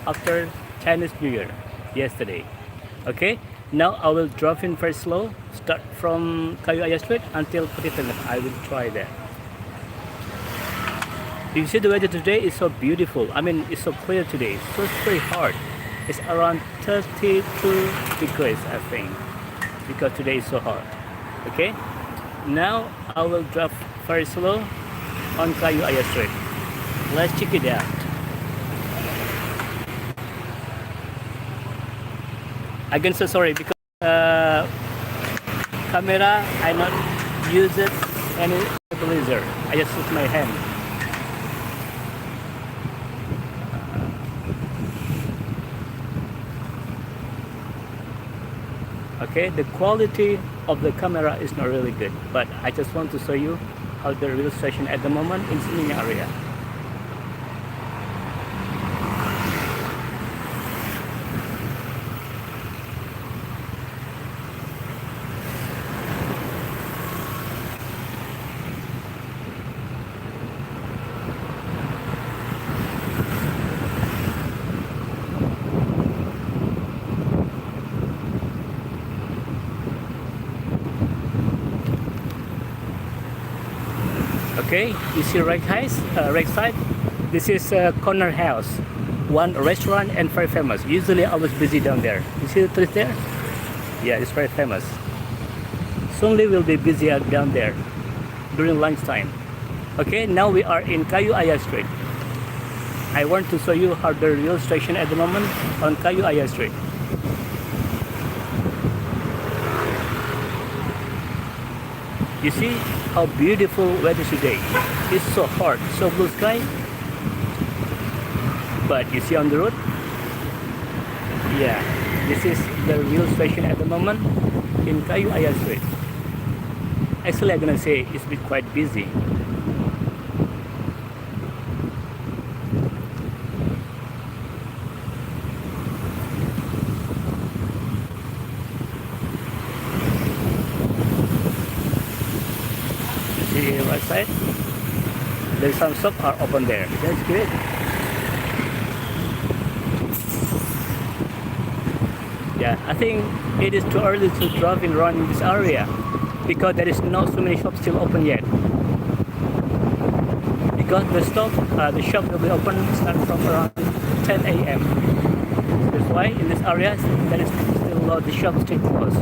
after Chinese New Year yesterday. Okay, now I will drop in very slow, start from Kayu Aya Street until Putitangan. I will try that. You see the weather today is so beautiful. I mean, it's so clear today. So it's very hot. It's around 32 degrees, I think, because today is so hot. Okay, now I will drop very slow on Kayu Aya Street. Let's check it out. Again, so sorry because camera I not use it any stabilizer. I just use my hand. Okay, the quality of the camera is not really good, but I just want to show you how the real situation at the moment in Seminyak area. Okay, you see right side, this is a corner house, one restaurant and very famous. Usually I was busy down there. You see the trees there? Yeah, it's very famous. Soonly we'll be busy down there during lunchtime. Okay, now we are in Kayu Aya Street. I want to show you how the real situation at the moment on Kayu Aya Street. You see how beautiful weather today. It's so hot, so blue sky. But you see on the road? Yeah, this is the real situation at the moment in Kayu Aya Street. Actually, I'm gonna say it's been quite busy. See right side, there's some shops are open there. That's good. Yeah, I think it is too early to drive in around in this area because there is not so many shops still open yet. Because the shop will be open start from around 10 a.m. That's why in this area there is still a lot of the shops still closed.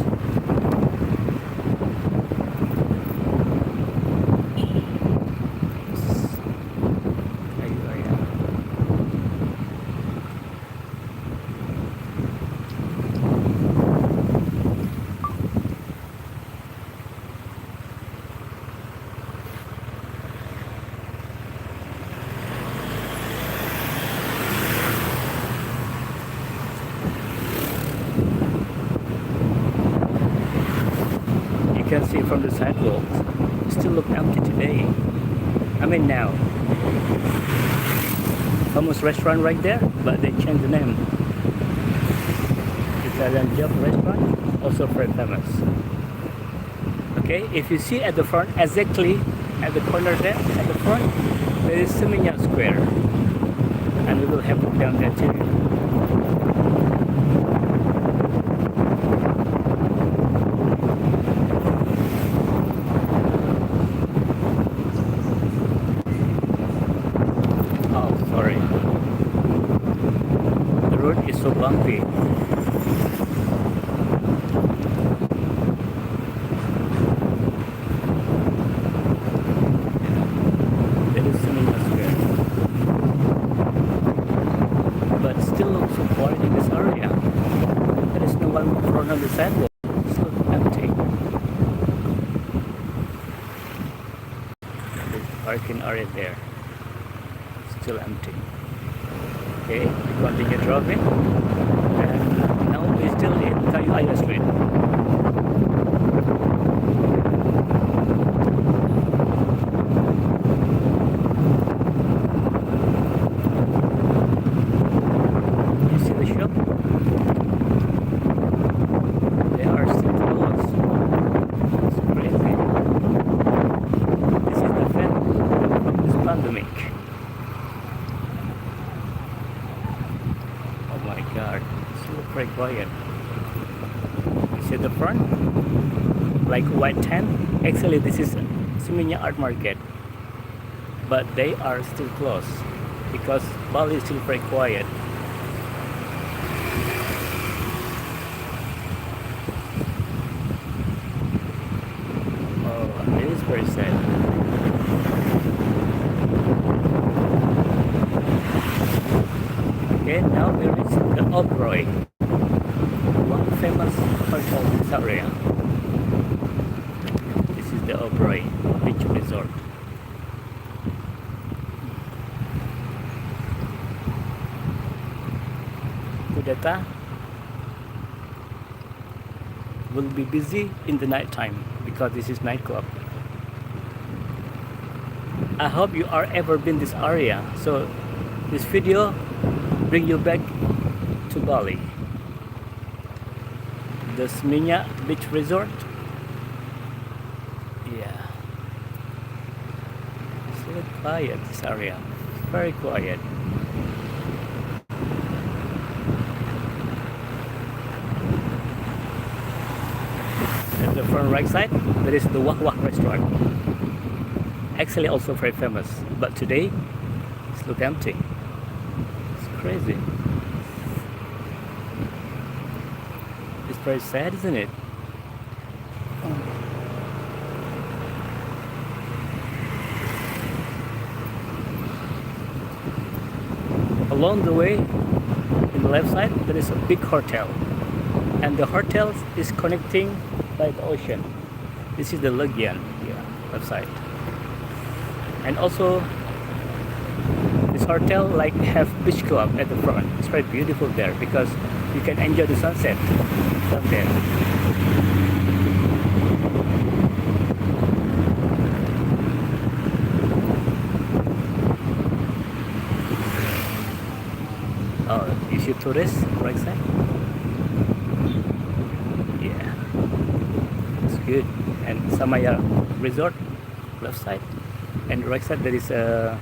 You can see from the sidewalks, it still look empty today. I mean now. Famous restaurant right there, but they changed the name. Italian Job restaurant, also very famous. Okay, if you see at the front, exactly at the corner there, at the front, there is Seminyak Square. And we will have it down there too. So bumpy. There is Seminyak Square, but still looks so quiet in this area. There is no one on the sidewalk. It's so empty. There's parking area there. Still empty. Okay, we continue driving, and now we're still in Kayu Aya Street. You see the shop? They are still closed. It's crazy. This is the effect of this pandemic. my god, it's so very quiet. You see the front? Like white tent. Actually, this is Seminyak Art Market. But they are still closed because Bali is still very quiet. Oh, it is very sad. Okay, now we reach the Oberoi, one famous hotel in this area. This is the Oberoi Beach Resort. Kudeta will be busy in the night time because this is nightclub. I hope you are ever been this area, so this video bring you back to Bali. The Seminyak Beach Resort. Yeah, it's so quiet, this area, very quiet. At the front right side, there is the Wak Wak restaurant. Actually also very famous, but today it's look empty. It's crazy. It's very sad, isn't it? Along the way, in the left side, there is a big hotel, and the hotel is connecting by the ocean. This is the Legian, left side. And also, this hotel like have beach club at the front. It's very beautiful there because you can enjoy the sunset from there. Oh, you see tourists right side? Yeah, it's good. And Seminyak Resort, left side. And right side there is a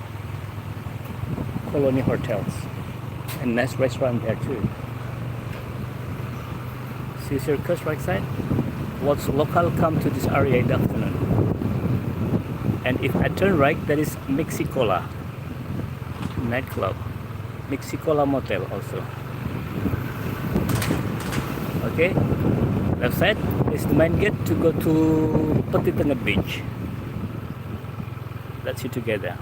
colony hotels and nice restaurant there too. See circus right side? Lots of local come to this area in the afternoon. And if I turn right, there is Mexicola nightclub, Mexicola motel also. Okay, left side is the main gate to go to Penida Beach. Let's see together.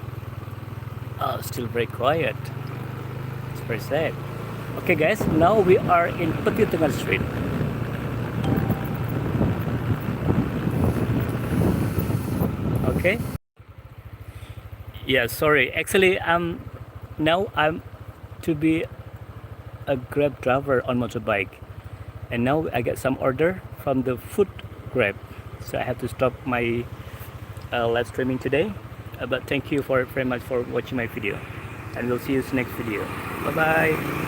Oh, still very quiet. It's very sad. Okay guys, now we are in Penida Street. Okay. Yeah, sorry. Actually, I'm to be a Grab driver on motorbike, and now I get some order from the food Grab, so I have to stop my live streaming today. But thank you very much for watching my video, and we'll see you in the next video. Bye bye.